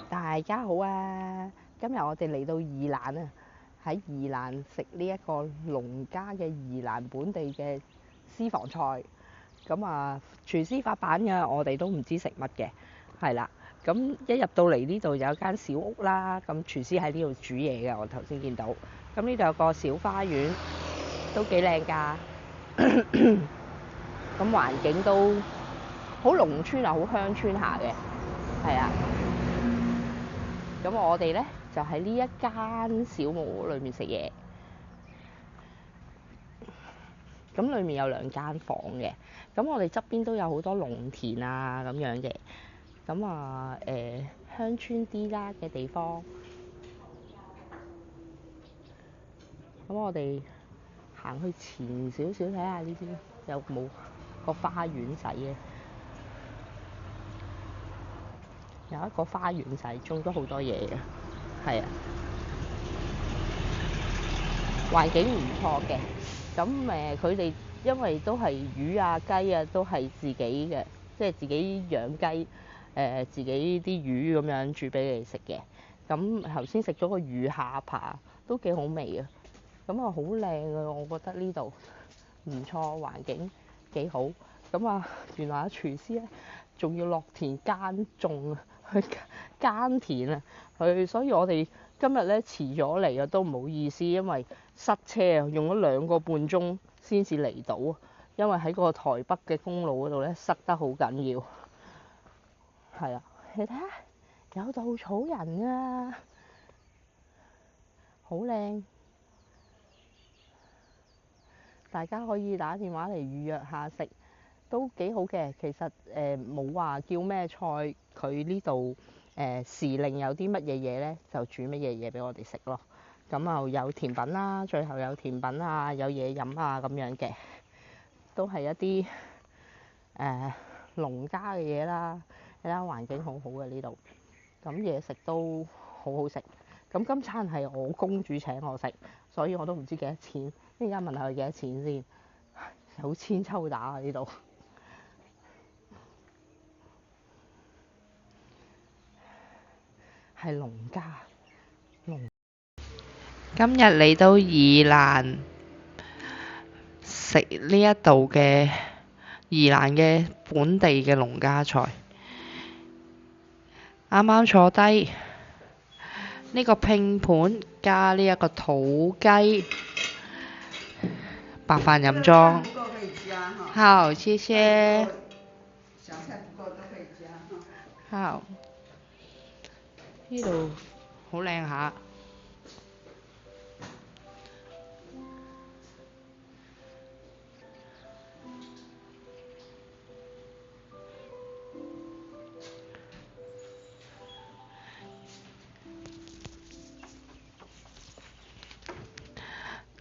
大家好啊！今日我哋嚟到宜蘭啊，喺宜蘭食呢一個農家嘅宜蘭本地嘅私房菜。咁啊，廚師發辦嘅，我哋都唔知食乜嘅，係啦。咁一入到嚟呢度有間小屋啦，咁廚師喺呢度煮嘢嘅，我頭先見到。咁呢度有個小花園，都幾靚㗎。咁環境都好農村啊，好鄉村下嘅，係啊。咁我哋咧就喺呢一間小木屋裏面食嘢。咁裏面有2間房嘅。咁我哋側邊都有好多農田啊咁樣嘅。咁啊鄉村啲啦嘅地方。咁我哋行去前少少睇下呢啲有冇個花園仔嘅。有一個花園仔，種咗好多嘢嘅，係啊，環境唔錯嘅。咁佢哋因為都係魚啊雞啊都係自己嘅，即係自己養雞，自己啲魚咁樣煮俾你食嘅。咁頭先食咗個魚下巴，都幾好味啊！咁啊好靚啊，我覺得呢度唔錯，環境幾好。咁啊，原來阿廚師咧仲要落田耕種啊，去耕田啊，所以我哋今日咧遲咗嚟啊，都唔好意思，因為塞車啊，用咗2個半鐘先至嚟到啊，因為喺個台北嘅公路嗰度咧塞得好緊要。係啊，你睇下有稻草人啊，好靚，大家可以打電話嚟預約下食，都幾好嘅。其實冇話叫咩菜，佢呢度時令有啲乜嘢嘢咧，就煮乜嘢嘢俾我哋食咯。咁啊有甜品啦，最後有甜品啊，有嘢飲啊咁樣嘅，都係一啲農家嘅嘢啦。你睇下環境好好嘅呢度，咁嘢食都好好食。咁今餐係我公主請我食，所以我都唔知幾多錢。依家問下佢幾多錢先，有千秋打啊呢度。係農家。今日嚟到宜蘭食呢一度嘅宜蘭嘅本地嘅農家菜。啱啱坐低，呢個拼盤加呢一個土雞，白飯任裝。好，謝謝。小菜不夠都可以加。好，呢度好靚下。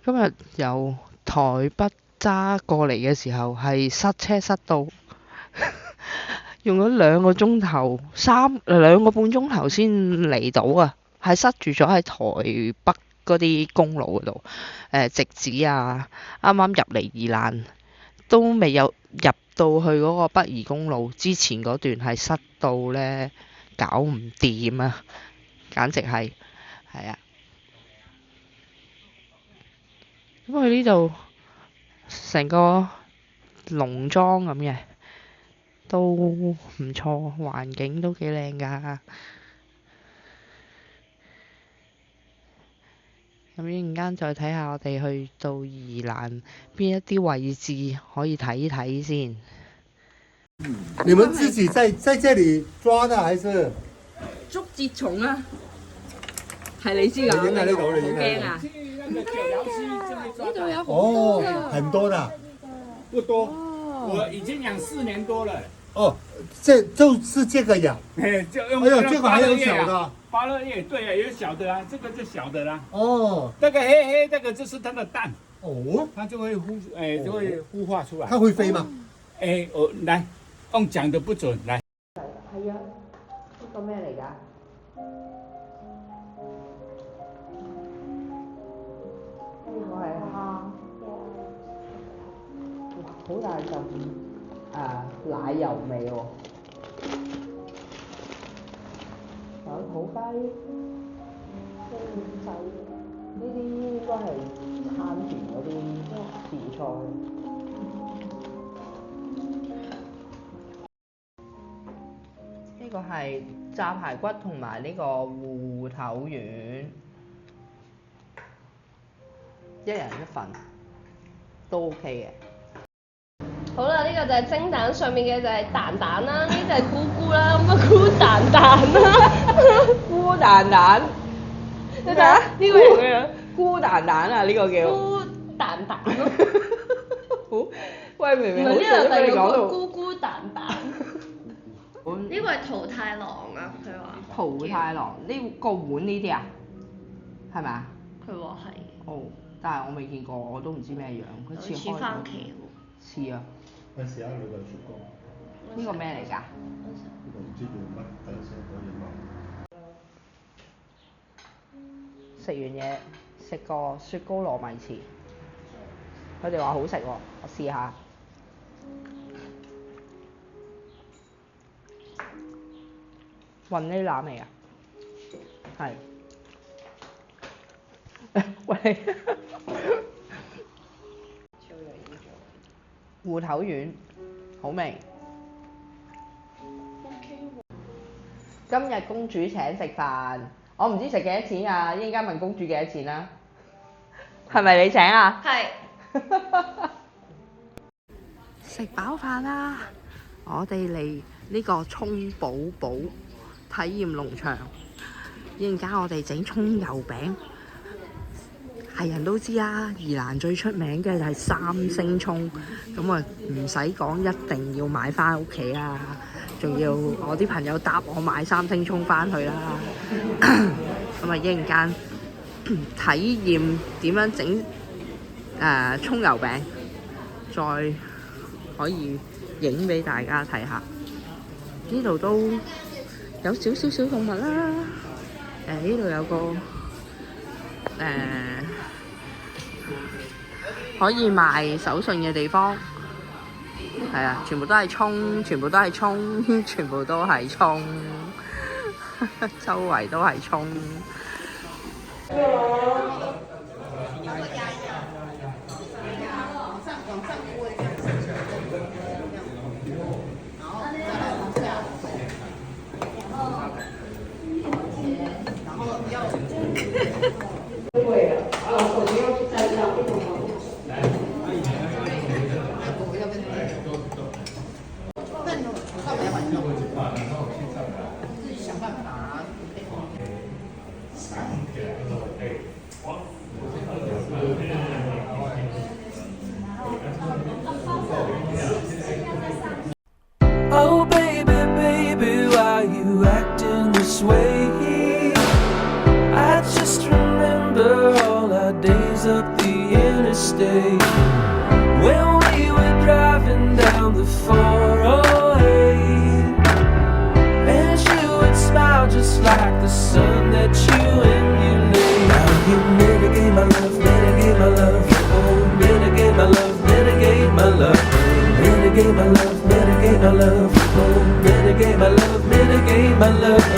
今日由台北揸過嚟嘅時候係塞車塞到用咗2個鐘頭2個半鐘頭先嚟到啊！係塞住咗喺台北嗰啲公路嗰度，直指啊，啱啱入嚟宜蘭都未有入到去嗰個北宜公路之前嗰段係塞到咧搞唔掂啊！簡直係啊！咁佢呢度成個農莊咁嘅，都唔錯，環境都幾靚㗎。咁一陣間再睇下我哋去到宜蘭邊一啲位置可以睇睇先。你們自己在這裡抓的還是？竹節蟲啊，係你知㗎？影喺呢度，你影驚啊！呢度有好多哦，很多的，不多，我已經養4年多了。哦，這就是這個呀。就用哎呦，這個還有小的。芭樂葉，對啊，有小的啊，這個就小的啦。哦，這個黑黑，這個就是它的蛋。哦，它就會就會孵化出來。它會飛嗎？我來，用講的不準，來。係啊，呢個咩嚟㗎？呢個係蝦，哇，好大陣奶油味喎。有好雞、雞仔，呢啲應該係餐團嗰啲前菜。呢個係炸排骨同埋呢個芋頭丸，一人一份都 OK 嘅。好啦，呢、個就係蒸蛋，上面嘅就係蛋蛋啦，呢就係菇菇啦，咁啊菇蛋蛋啦，菇蛋蛋，你睇下呢個樣樣，菇蛋蛋啊！呢、個叫菇蛋蛋，好，喂，明明好呢似都俾你講個到菇菇蛋蛋。呢個係桃太郎啊，佢話。桃太郎呢個碗呢啲啊，係咪啊？佢話係。哦，但係我未見過，我都唔知咩樣，佢似似開番茄喎。似啊！我試下佢個雪糕，呢個咩嚟㗎？呢個唔知叫乜，等陣先可以問。食完嘢食個雪糕糯米糍，佢哋話好食喎，我試下。雲呢拿味啊？係。喂。芋頭丸好味。今日公主請食飯，我唔知食幾多錢啊！一陣間問公主幾多錢啦。係咪你請啊？係。食飽飯啦！我哋嚟呢個葱寶寶體驗農場，一陣間我哋整葱油餅。係人都知啦，宜蘭最出名嘅就係三星葱，咁啊唔使講，一定要買翻屋企啦。仲要我啲朋友搭我買三星葱翻去啦。咁啊一陣間體驗點樣整葱油餅，再可以影俾大家睇下。呢度都有少少小動物啦。呢度有個可以賣手信嘅地方，係啊，全部都係葱，全部都係葱，全部都係葱，周圍都係葱。Oh baby, baby, why you acting this way? I just remember all our days up the interstate when we were driving down the 408, and you would smile just like the sun that you emulate. Now you mitigate my love, mitigate my love, oh mitigate my love, mitigate my love, mitigate my love, mitigate my love, oh mitigate my love, mitigate my love.